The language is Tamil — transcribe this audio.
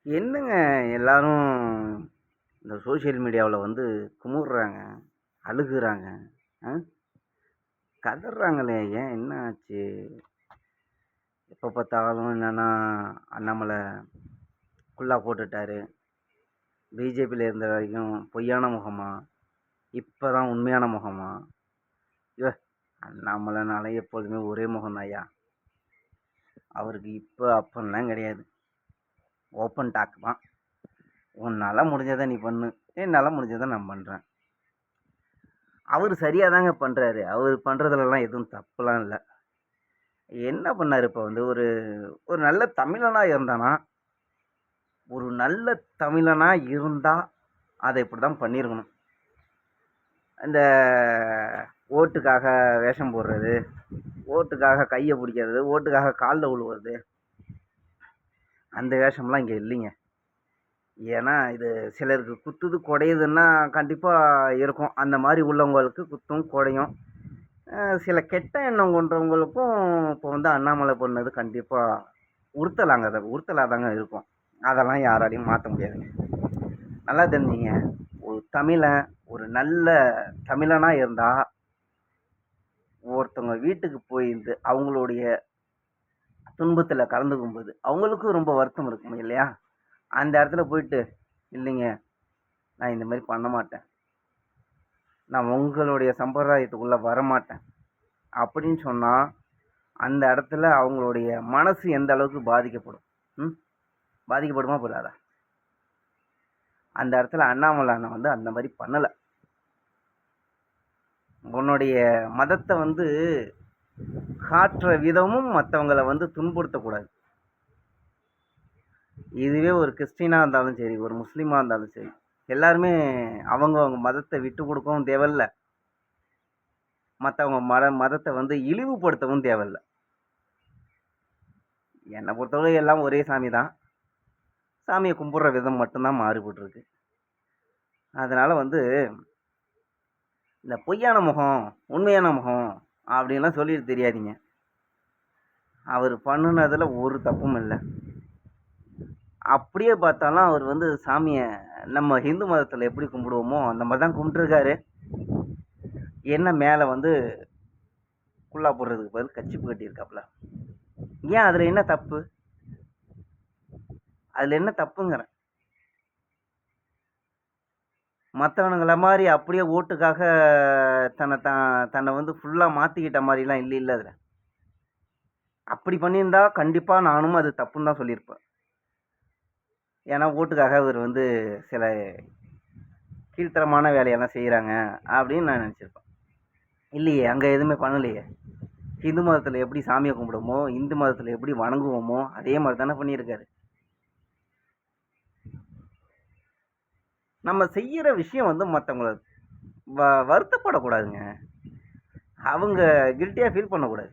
என்னங்க எல்லாரும் இந்த சோசியல் மீடியாவுல வந்து குமுறுறாங்க, அழுகுறாங்க, அ கதர்றாங்களே! ஏன் என்ன ஆச்சு? எப்ப பார்த்தாலும் என்னன்னா, அண்ணாமலை குல்லா போட்டுட்டாரு. பிஜேபியில இருந்த வரைக்கும் பொய்யான முகமா, இப்ப தான் உண்மையான முகமா? யோவ்! அண்ணாமலைனாலே எப்பொழுதுமே ஒரே முகம் தான்யா. அவருக்கு இப்ப அப்பன்லாம் கிடையாது. ஓப்பன் டாக் தான். உன்னால முடிஞ்சத நீ பண்ணு. என்னால முடிஞ்சத நான் பண்றேன். அவரு சரியா தாங்க பண்றாரு. அவரு பண்றதுலலாம் எதுவும் தப்புலாம் இல்ல. என்ன பண்ணாரு இப்ப வந்து ஒரு ஒரு நல்ல தமிழனா இருந்தானா, ஒரு நல்ல தமிழனா இருந்தா, அத இப்படிதான் பண்ணியிருக்கணும். இந்த ஓட்டுக்காக வேஷம் போடுறது, ஓட்டுக்காக கைய புடிக்கிறது, ஓட்டுக்காக கால்ல விழுவுறது, அந்த வேஷம்லாம் இங்க இல்லைங்க. ஏன்னா, இது சிலருக்கு குத்துது, குடையுதுன்னா கண்டிப்பா இருக்கும். அந்த மாரி உள்ளவங்களுக்கு குத்தும், குடையும். சில கெட்ட எண்ணம் கொண்டவங்களுக்கும் இப்போ வந்து அண்ணாமலை பண்ணது கண்டிப்பா உறுத்தலா தாங்க இருக்கும். அதெல்லாம் யாராலையும் மாத்த முடியாதுங்க. நல்லா தெரிஞ்சுங்க. ஒரு தமிழன், ஒரு நல்ல தமிழனா இருந்தா, ஒருத்தவங்க வீட்டுக்கு போயிருந்து அவங்களுடைய துன்பத்துல கலந்துக்கும்போது, அவங்களுக்கும் ரொம்ப வருத்தம் இருக்கும் இல்லையா? அந்த இடத்துல போயிட்டு, "இல்லைங்க, நான் இந்த மாரி பண்ண மாட்டேன். நான் உங்களுடைய சம்பிரதாயத்துக்குள்ள வரமாட்டேன்." அப்படின்னு சொன்னா, அந்த இடத்துல அவங்களுடைய மனசு எந்த அளவுக்கு பாதிக்கப்படும்? ம். பாதிக்கப்படுமா? படாதா? அந்த இடத்துல அண்ணாமலை அண்ணன் வந்து அந்த மாரி பண்ணல. உன்னுடைய மதத்த வந்து காட்டுற விதமும் மத்தவங்கள வந்து துன்புறுத்தக்கூடாது. இதுவே ஒரு கிறிஸ்டினா இருந்தாலும் சரி, ஒரு முஸ்லீமா இருந்தாலும் சரி, எல்லாருமே அவங்க மதத்த விட்டுக் குடுக்கவும் தேவையில்ல. மத்தவங்க மதத்த வந்து இழிவுபடுத்தவும் தேவையில்ல. என்ன பொறுத்தவரை எல்லாம் ஒரே சாமி தான். சாமிய கும்பிடுற விதம் மட்டும் தான் மாறுபட்டிருக்கு. அதனால வந்து இந்த பொய்யான முகம், உண்மையான முகம் அப்படின்லாம் சொல்லிட்டு திரியாதீங்க. அவரு பண்ணுனதுல ஒரு தப்பும் இல்ல. அப்படியே பார்த்தாலும் அவர் வந்து சாமிய நம்ம ஹிந்து மதத்துல எப்படி கும்பிடுவோமோ, அந்த மாரி தான் கும்பிட்டுருக்காரு. என்ன மேல வந்து குல்லா போடுறதுக்கு பதில் கர்ச்சீப் கட்டியிருக்காப்புல. ஏன் அதுல என்ன தப்பு? அதுல என்ன தப்புங்கிறேன். மத்தவனுங்கள மாரி அப்படியே ஓட்டுக்காக தன்னை வந்து ஃபுல்லா மாத்திக்கிட்ட மாரிலாம் இல்லைல்ல அதுல. அப்படி பண்ணியிருந்தா கண்டிப்பா நானும் அது தப்புன்னு தான் சொல்லியிருப்பேன். ஏன்னா ஓட்டுக்காக இவரு வந்து சில கீழ்த்தரமான வேலையெல்லாம் செய்றாங்க அப்படின்னு நான் நெனச்சிருப்பேன். இல்லையே, அங்க எதுவுமே பண்ணலையே. ஹிந்து மதத்துல எப்படி சாமிய கும்பிடுவோமோ, இந்து மதத்துல எப்படி வணங்குவோமோ, அதே மாரி தானே பண்ணியிருக்காரு. நம்ம செய்யற விஷயம் வந்து மத்தவங்கள வருத்தப்படக்கூடாதுங்க. அவங்க கில்ட்டியா ஃபீல் பண்ணக்கூடாது.